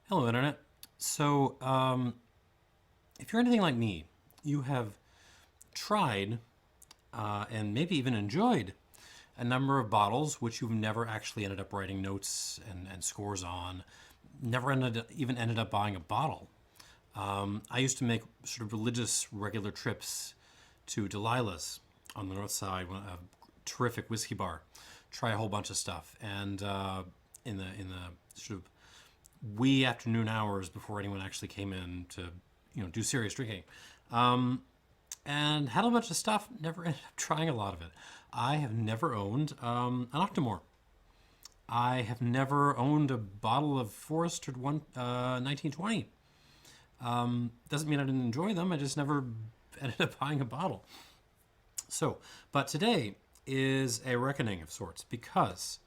Hello, Internet. So, if you're anything like me, you have tried and maybe even enjoyed a number of bottles which you've never actually ended up writing notes and scores on, never even ended up buying a bottle. I used to make sort of religious regular trips to Delilah's on the north side, a terrific whiskey bar, try a whole bunch of stuff, and in the sort of wee afternoon hours before anyone actually came in to do serious drinking, and had a bunch of stuff. Never ended up trying a lot of it. I have never owned an Octomore. I have never owned a bottle of Forester's 1920. Doesn't mean I didn't enjoy them. I just never ended up buying a bottle. So, but today is a reckoning of sorts because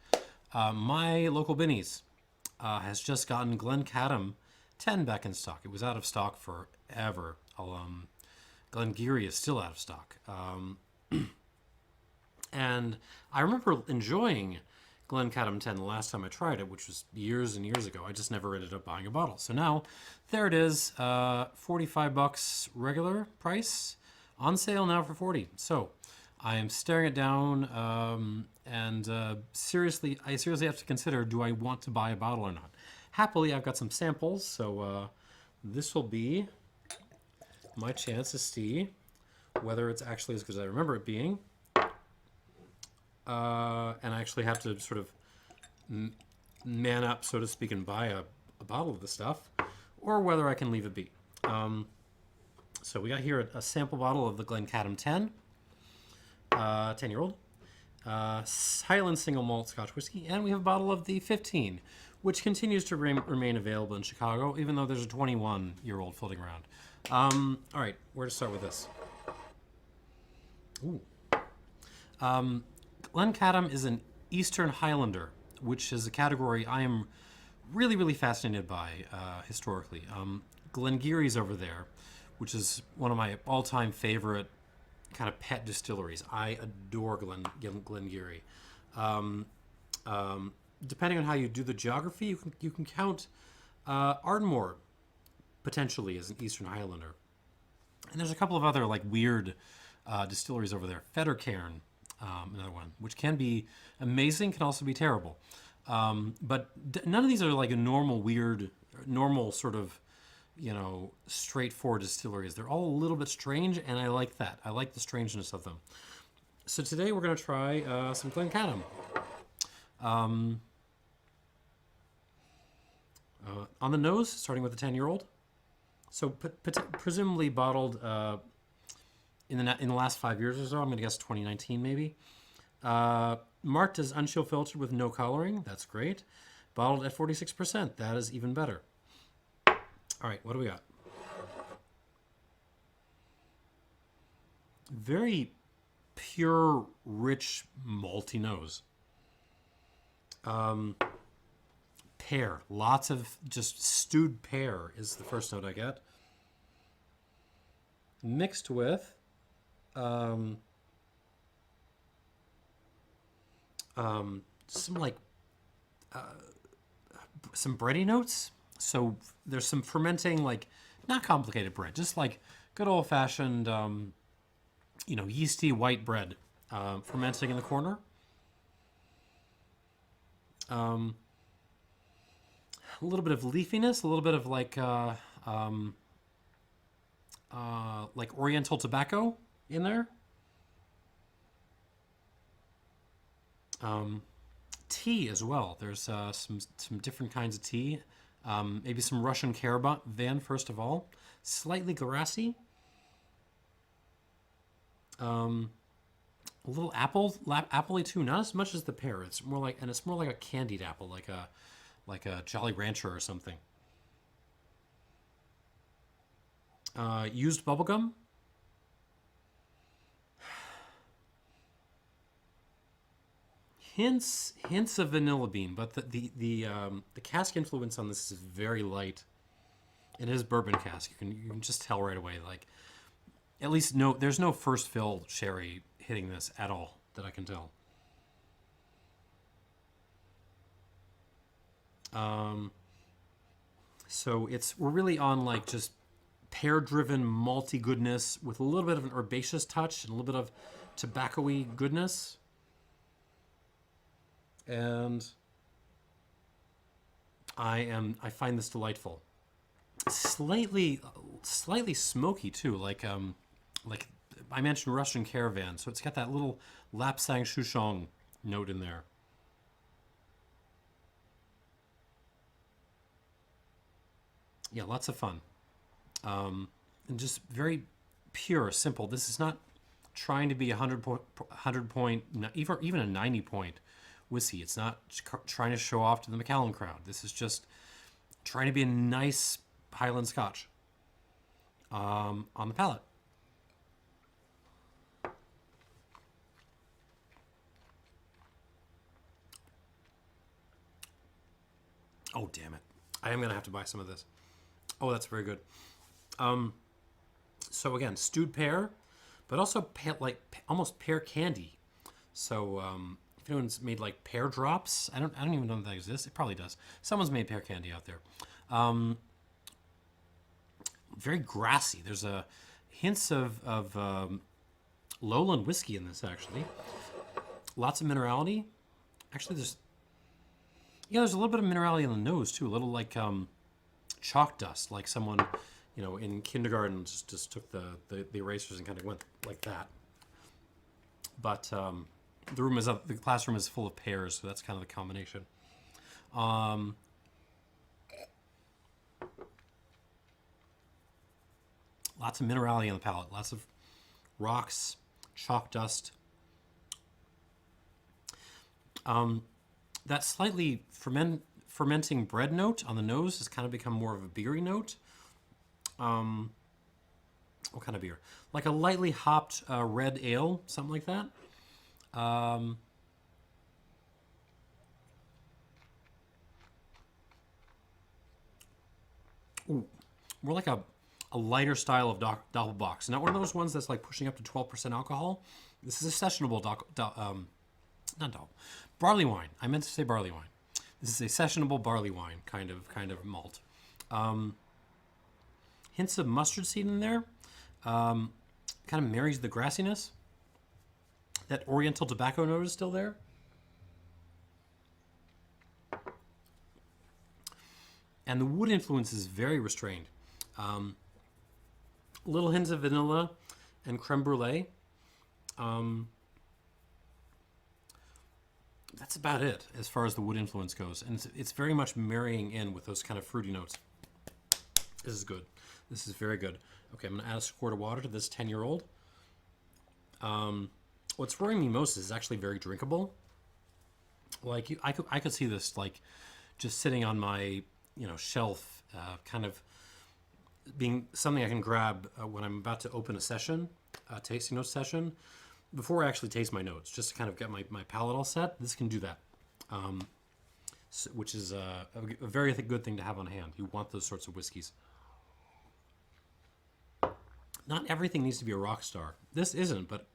my local Binny's has just gotten Glencadam 10 back in stock. It was out of stock forever. Glengarry is still out of stock. And I remember enjoying Glencadam 10 the last time I tried it, which was years and years ago. I just never ended up buying a bottle. So now, there it is, $45 regular price, on sale now for 40. So I am staring it down, and I seriously have to consider, do I want to buy a bottle or not? Happily, I've got some samples, so this will be my chance to see whether it's actually as good as I remember it being. And I actually have to sort of man up, so to speak, and buy a bottle of the stuff, or whether I can leave it be. So we got here a sample bottle of the Glencadam 10, 10-year-old, Highland Single Malt Scotch Whisky, and we have a bottle of the 15, which continues to remain available in Chicago, even though there's a 21-year-old floating around. All right, where to start with this? Ooh. Glencadam is an Eastern Highlander, which is a category I am really, really fascinated by historically. Glengarry's over there, which is one of my all-time favorite kind of pet distilleries. I adore Glengarry. Depending on how you do the geography, you can count Ardmore potentially as an Eastern Highlander. And there's a couple of other like weird distilleries over there. Fettercairn, another one, which can be amazing, can also be terrible. But none of these are like a normal sort of, straightforward distilleries. They're all a little bit strange, and I like that. I like the strangeness of them. So today we're going to try some Glencadam. On the nose, starting with the 10-year-old. So presumably bottled in the last 5 years or so. I'm going to guess 2019 maybe. Marked as unchillfiltered with no coloring. That's great. Bottled at 46%. That is even better. All right, what do we got? Very pure, rich, malty nose. Pear. Lots of just stewed pear is the first note I get. Mixed with some some bready notes. So there's some fermenting, like not complicated bread, just like good old fashioned, yeasty white bread fermenting in the corner. A little bit of leafiness, a little bit of like Oriental tobacco in there. Tea as well. There's some different kinds of tea. Maybe some Russian Caravan first of all. Slightly grassy. A little appley too. Not as much as the pear. It's more like a candied apple, like a Jolly Rancher or something. Used bubblegum. Hints of vanilla bean, but the cask influence on this is very light. It is bourbon cask. You can just tell right away. Like, at least there's no first fill sherry hitting this at all that I can tell. So we're really on like just pear-driven malty goodness with a little bit of an herbaceous touch and a little bit of tobacco-y goodness. And I find this delightful. Slightly smoky too, like I mentioned Russian Caravan, so it's got that little Lapsang Souchong note in there. Yeah, lots of fun. And just very pure, simple. This is not trying to be a 100 point, even a 90 point whiskey. It's not trying to show off to the Macallan crowd. This is just trying to be a nice Highland Scotch on the palate. Oh, damn it. I am going to have to buy some of this. Oh, that's very good. So again, stewed pear, but also almost pear candy. So if anyone's made like pear drops, I don't even know if that exists. It probably does. Someone's made pear candy out there. Very grassy. There's a hints of lowland whiskey in this actually. Lots of minerality. Actually, there's a little bit of minerality in the nose too. A little like chalk dust, like someone, in kindergarten just took the erasers and kind of went like that. But the classroom is full of pears, so that's kind of the combination. Lots of minerality on the palate, lots of rocks, chalk dust. That slightly fermenting bread note on the nose has kind of become more of a beery note. What kind of beer? Like a lightly hopped red ale, something like that. Ooh, more like a lighter style of Doppelbock. Not one of those ones that's like pushing up to 12% alcohol. This is a sessionable barley wine. I meant to say barley wine. This is a sessionable barley wine kind of malt. Hints of mustard seed in there. Kind of marries the grassiness. That oriental tobacco note is still there. And the wood influence is very restrained. Little hints of vanilla and creme brulee. That's about it as far as the wood influence goes. And it's very much marrying in with those kind of fruity notes. This is good. This is very good. Okay, I'm going to add a squirt of water to this 10-year-old. What's worrying me most is it's actually very drinkable. Like, I could see this, like, just sitting on my, shelf, kind of being something I can grab when I'm about to open a session, a tasting note session, before I actually taste my notes, just to kind of get my palate all set. This can do that, which is a very good thing to have on hand. You want those sorts of whiskeys. Not everything needs to be a rock star. This isn't, but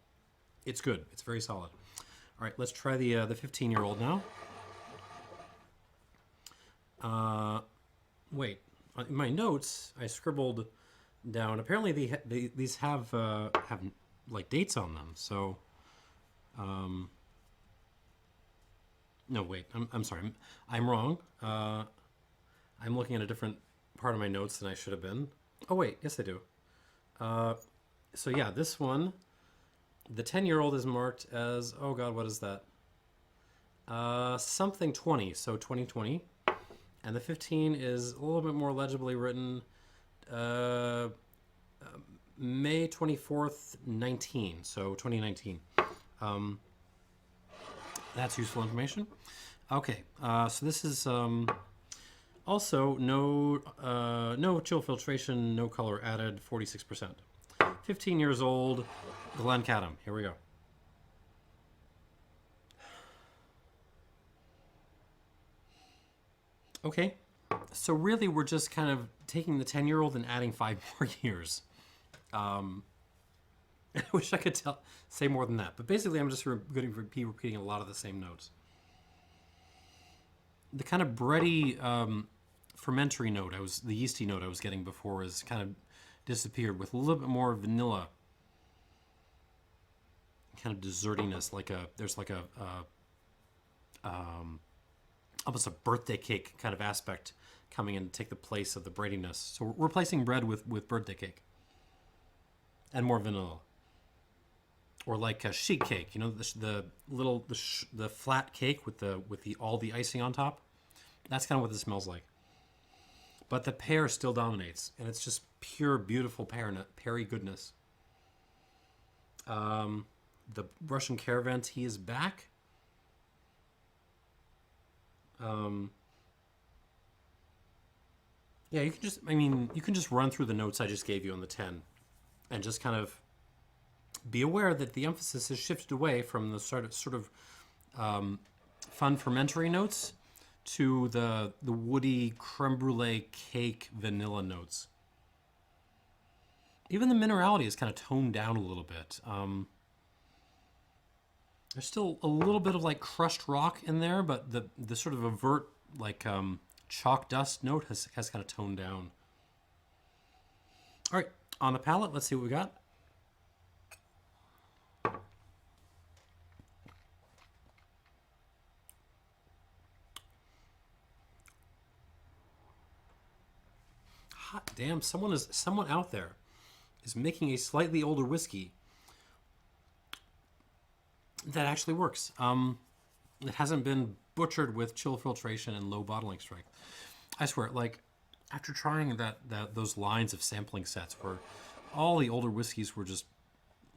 it's good. It's very solid. All right, let's try the 15-year-old now. Wait, in my notes I scribbled down. Apparently these have like dates on them. So, no, wait. I'm sorry. I'm wrong. I'm looking at a different part of my notes than I should have been. Oh wait, yes I do. So yeah, this one, the 10-year-old is marked as, oh God, what is that? Something 20, so 2020. And the 15 is a little bit more legibly written, May 24th, 19, so 2019. That's useful information. Okay, so this is also no chill filtration, no color added, 46%. 15 years old, Glencadam. Here we go. Okay, so really we're just kind of taking the 10-year-old and adding 5 more years. I wish I could say more than that, but basically I'm just repeating a lot of the same notes. The kind of bready fermentary note the yeasty note I was getting before has kind of disappeared, with a little bit more vanilla, kind of dessertiness, there's like a almost a birthday cake kind of aspect coming in to take the place of the breadiness. So we're replacing bread with birthday cake and more vanilla. Or like a sheet cake, you know, the flat cake with all the icing on top. That's kind of what this smells like. But the pear still dominates, and it's just pure, beautiful peary goodness. The Russian Caravan tea is back. Yeah, you can just run through the notes I just gave you on the 10, and just kind of be aware that the emphasis has shifted away from the sort of fun fermentary notes to the woody creme brulee cake vanilla notes. Even the minerality is kind of toned down a little bit. There's still a little bit of like crushed rock in there, but the sort of overt like chalk dust note has kind of toned down. All right, on the palate, let's see what we got. Hot damn, someone out there is making a slightly older whiskey that actually works. It hasn't been butchered with chill filtration and low bottling strength. I swear, like after trying those lines of sampling sets where all the older whiskeys were just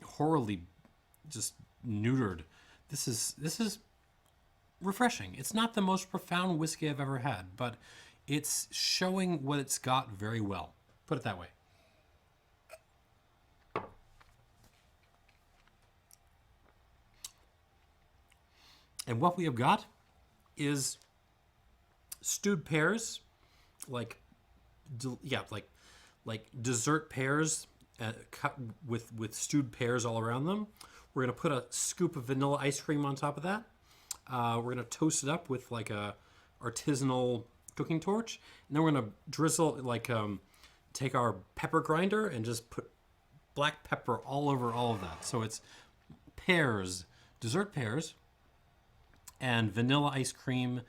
horribly just neutered, this is refreshing. It's not the most profound whiskey I've ever had, but it's showing what it's got very well. Put it that way. And what we have got is stewed pears, like dessert pears cut with stewed pears all around them. We're gonna put a scoop of vanilla ice cream on top of that. We're gonna toast it up with like a artisanal cooking torch, and then we're gonna drizzle take our pepper grinder and just put black pepper all over all of that. So it's pears, dessert pears, and vanilla ice cream,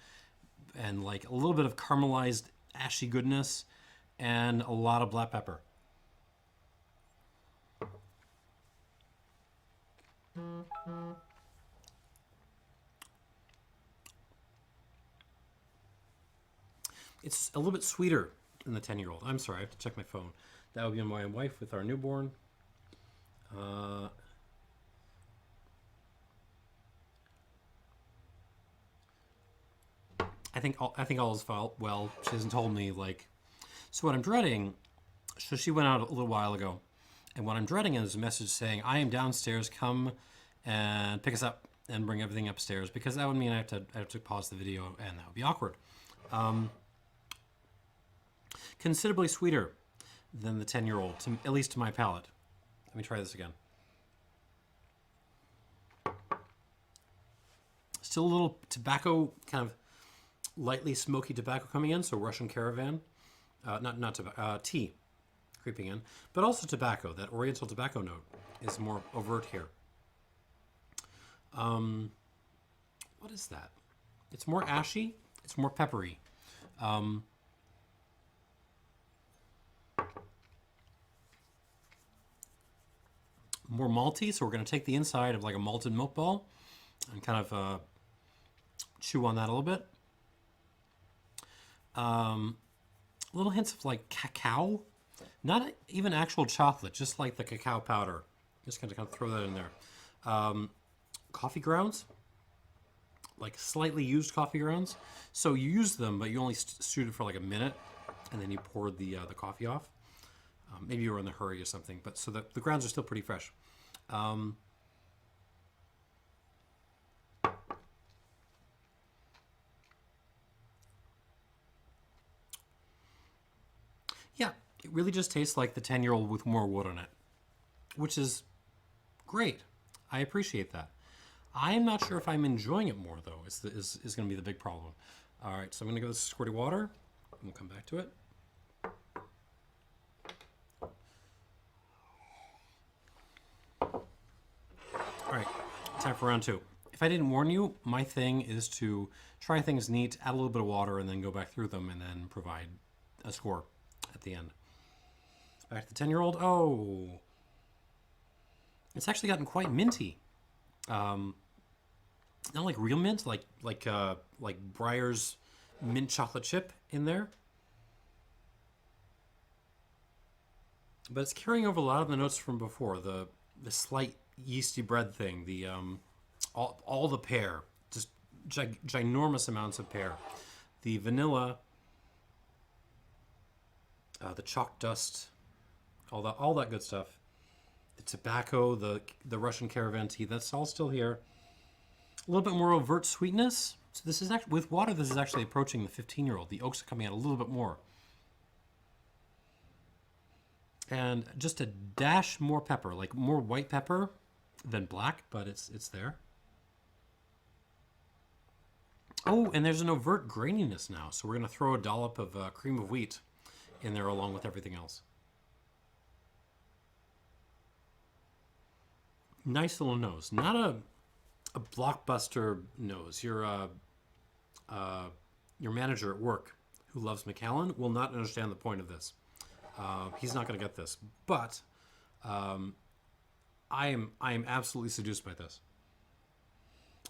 and like a little bit of caramelized ashy goodness, and a lot of black pepper. It's a little bit sweeter than the 10-year-old. I'm sorry, I have to check my phone. That would be my wife with our newborn. I think all is well. She hasn't told me like. So what I'm dreading. So she went out a little while ago, and what I'm dreading is a message saying, "I am downstairs. Come and pick us up and bring everything upstairs," because that would mean I have to pause the video, and that would be awkward. Considerably sweeter than the 10-year-old, at least to my palate. Let me try this again. Still a little tobacco, kind of lightly smoky tobacco coming in, so Russian Caravan. Not tobacco, tea creeping in, but also tobacco. That oriental tobacco note is more overt here. What is that? It's more ashy. It's more peppery. More malty, so we're going to take the inside of like a malted milk ball and kind of chew on that a little bit. Little hints of like cacao, not even actual chocolate, just like the cacao powder. Just going to kind of throw that in there. Coffee grounds, like slightly used coffee grounds. So you use them, but you only stewed it for like a minute, and then you poured the coffee off. Maybe you were in a hurry or something, but so the grounds are still pretty fresh. Yeah, it really just tastes like the 10-year-old with more wood on it, which is great. I appreciate that. I am not sure if I'm enjoying it more, though, is going to be the big problem. All right, so I'm going to go with squirty water. We'll come back to it. All right, time for round 2. If I didn't warn you, my thing is to try things neat, add a little bit of water, and then go back through them and then provide a score at the end. Back to the 10-year-old. Oh, it's actually gotten quite minty. Not like real mint, like Breyer's mint chocolate chip in there. But it's carrying over a lot of the notes from before. The slight yeasty bread thing, the all the pear, just ginormous amounts of pear. The vanilla, the chalk dust, all that good stuff. The tobacco, the Russian caravan tea, that's all still here. A little bit more overt sweetness. So this is actually, with water, this is actually approaching the 15-year-old. The oaks are coming out a little bit more. And just a dash more pepper, like more white pepper than black, but it's there. Oh, and there's an overt graininess now. So we're going to throw a dollop of cream of wheat in there along with everything else. Nice little nose. Not a blockbuster nose. Your manager at work who loves Macallan will not understand the point of this. He's not going to get this. But I am absolutely seduced by this.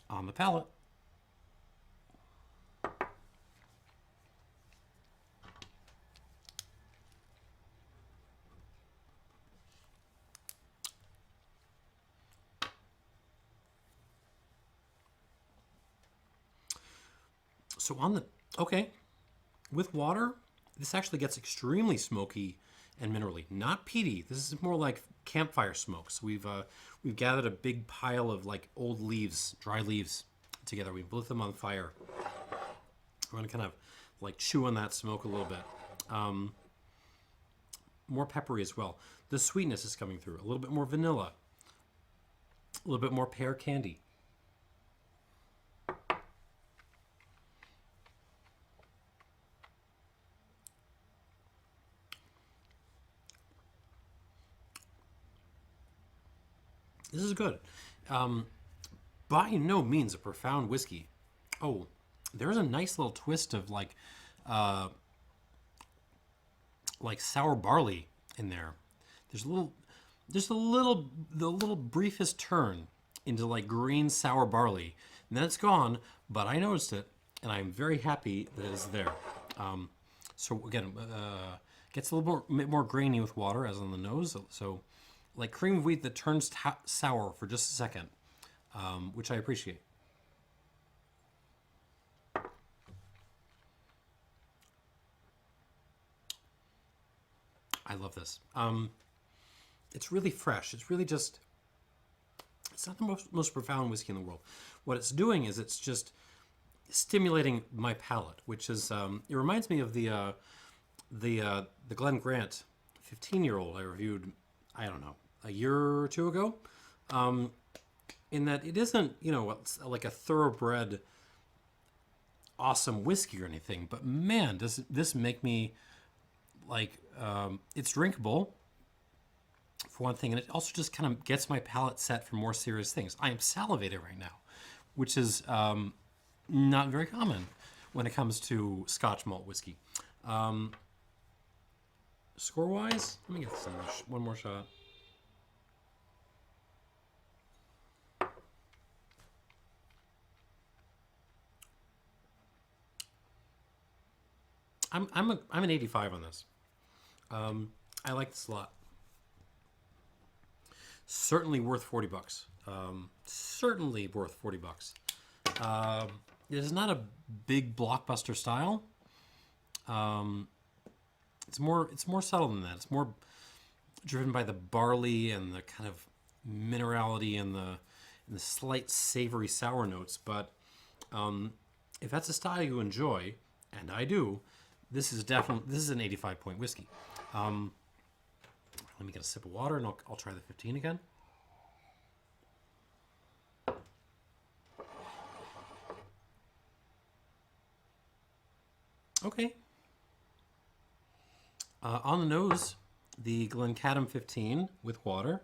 On the palate. So with water, this actually gets extremely smoky and minerally. Not peaty. This is more like campfire smoke. So we've gathered a big pile of like old leaves, dry leaves together. We lit them on fire. We're gonna kind of like chew on that smoke a little bit. More peppery as well. The sweetness is coming through. A little bit more vanilla. A little bit more pear candy. This is good. By no means a profound whiskey. Oh, there's a nice little twist of like sour barley in there. There's the little briefest turn into like green sour barley, and then it's gone. But I noticed it, and I'm very happy that it's there. So again, gets a little more grainy with water, as on the nose. So. Like cream of wheat that turns sour for just a second, which I appreciate. I love this. It's really fresh. It's really just, it's not the most profound whiskey in the world. What it's doing is it's just stimulating my palate, which is, it reminds me of the Glen Grant 15-year-old I reviewed, I don't know, a year or two ago, in that it isn't, like a thoroughbred awesome whiskey or anything, but man, does this make me like, it's drinkable for one thing, and it also just kind of gets my palate set for more serious things. I am salivating right now, which is not very common when it comes to Scotch malt whiskey. Score-wise, let me get one more shot. I'm an 85 on this. I like this a lot. Certainly worth $40. Certainly worth $40. It is not a big blockbuster style. It's more subtle than that. It's more driven by the barley and the kind of minerality and the slight savory sour notes. But if that's a style you enjoy, and I do, this is an 85-point whiskey. Let me get a sip of water and I'll try the 15 again. Okay. On the nose, the Glencadam 15 with water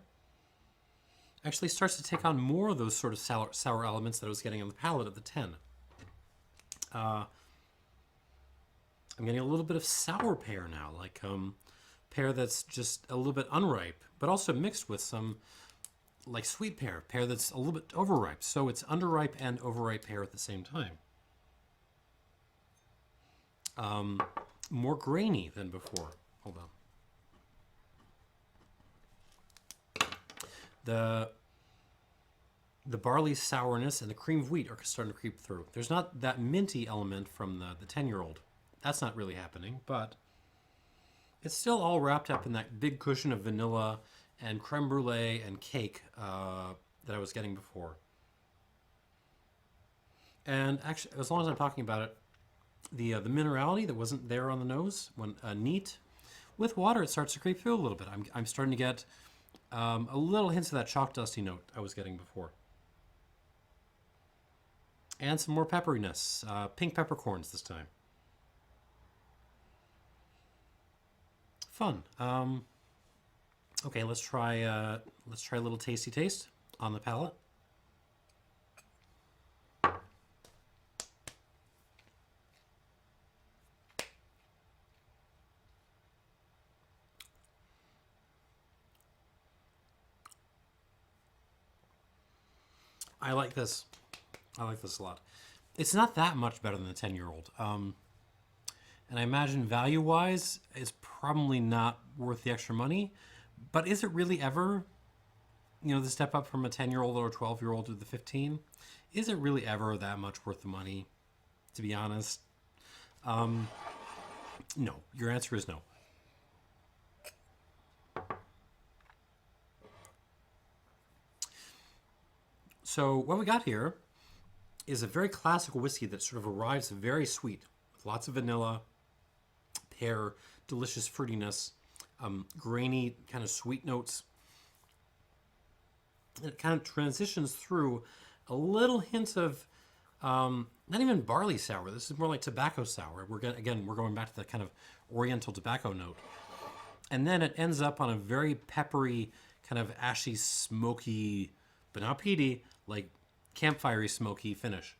actually starts to take on more of those sort of sour elements that I was getting on the palate of the 10. I'm getting a little bit of sour pear now, like pear that's just a little bit unripe, but also mixed with some like sweet pear that's a little bit overripe. So it's underripe and overripe pear at the same time. More grainy than before. Hold on. The barley sourness and the cream of wheat are starting to creep through. There's not that minty element from the 10-year-old. That's not really happening, but it's still all wrapped up in that big cushion of vanilla and creme brulee and cake that I was getting before. And actually, as long as I'm talking about it, the minerality that wasn't there on the nose, when neat, with water it starts to creep through a little bit. I'm starting to get a little hints of that chalk dusty note I was getting before. And some more pepperiness, pink peppercorns this time. Fun. Okay, let's try a little tasty taste on the palate. I like this. I like this a lot. It's not that much better than the 10-year-old. And I imagine value-wise, it's probably not worth the extra money. But is it really ever, the step up from a 10-year-old or a 12-year-old to the 15? Is it really ever that much worth the money, to be honest? No. Your answer is no. So what we got here is a very classical whiskey that sort of arrives very sweet, with lots of vanilla, pear, delicious fruitiness, grainy kind of sweet notes. And it kind of transitions through a little hint of not even barley sour. This is more like tobacco sour. We're going back to that kind of oriental tobacco note. And then it ends up on a very peppery, kind of ashy, smoky, but not peaty, like campfirey smoky finish.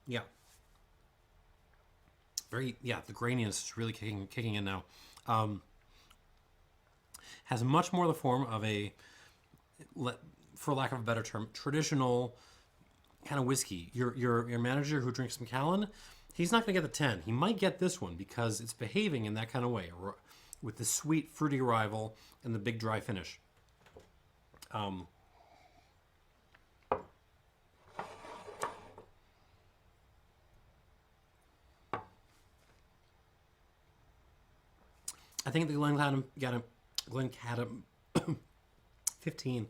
Yeah. The graininess is really kicking in now. Has much more the form of a, for lack of a better term, traditional kind of whiskey. Your manager who drinks Macallan, he's not going to get the 10. He might get this one because it's behaving in that kind of way, with the sweet, fruity arrival and the big dry finish. I think the Glencadam 15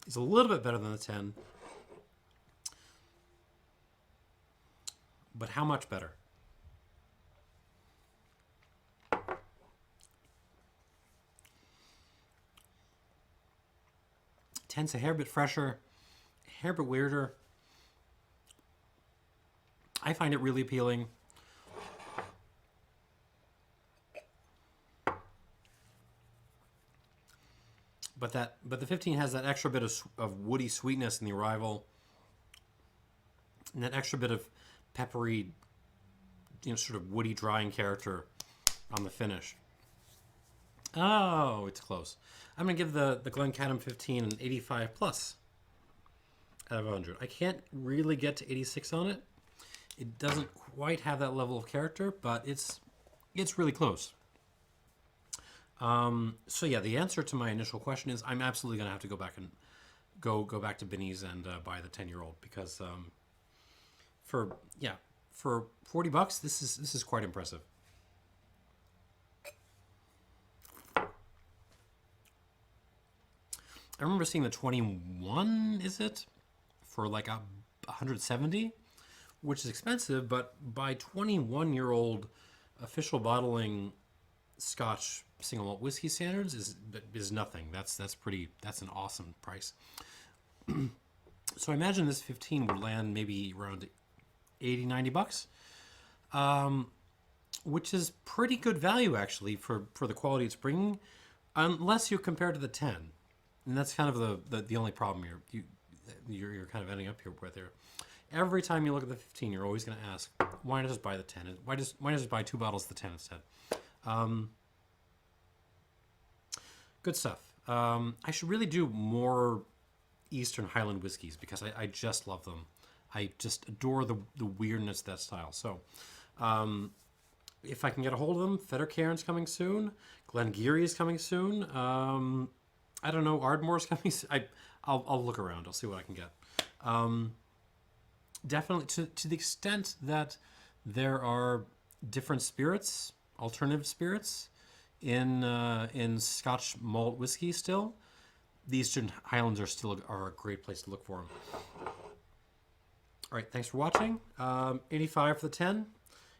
is a little bit better than the 10. But how much better? 10's a hair bit fresher, a hair bit weirder. I find it really appealing. But the 15 has that extra bit of woody sweetness in the arrival, and that extra bit of peppery, sort of woody drying character on the finish. Oh, it's close. I'm gonna give the Glencadam 15 an 85 plus out of 100. I can't really get to 86 on it. It doesn't quite have that level of character, but it's really close. So yeah, the answer to my initial question is I'm absolutely gonna have to go back and go back to Binny's and buy the 10-year-old because for $40, this is quite impressive. I remember seeing the 21, is it, for like 170, which is expensive, but by 21-year-old official bottling Scotch single malt whiskey standards is nothing. That's an awesome price. So I imagine this 15 would land maybe around 80, 90 bucks, which is pretty good value actually for the quality it's bringing, unless you compare it to the 10. And that's kind of the only problem you're kind of ending up here with there. Every time you look at the 15, you're always going to ask, why not just buy the 10? Why not just buy 2 bottles of the 10 instead? Good stuff. I should really do more Eastern Highland whiskeys because I just love them. I just adore the weirdness of that style. So if I can get a hold of them, Fettercairn's coming soon. Glengarry is coming soon. I don't know, Ardmore's coming soon. I'll look around. I'll see what I can get. Definitely to the extent that there are different spirits, alternative spirits in Scotch malt whiskey still, the Eastern Highlands are a great place to look for them. All right, thanks for watching. 85 for the 10,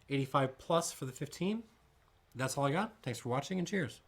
85 plus for the 15. That's all I got. Thanks for watching and cheers.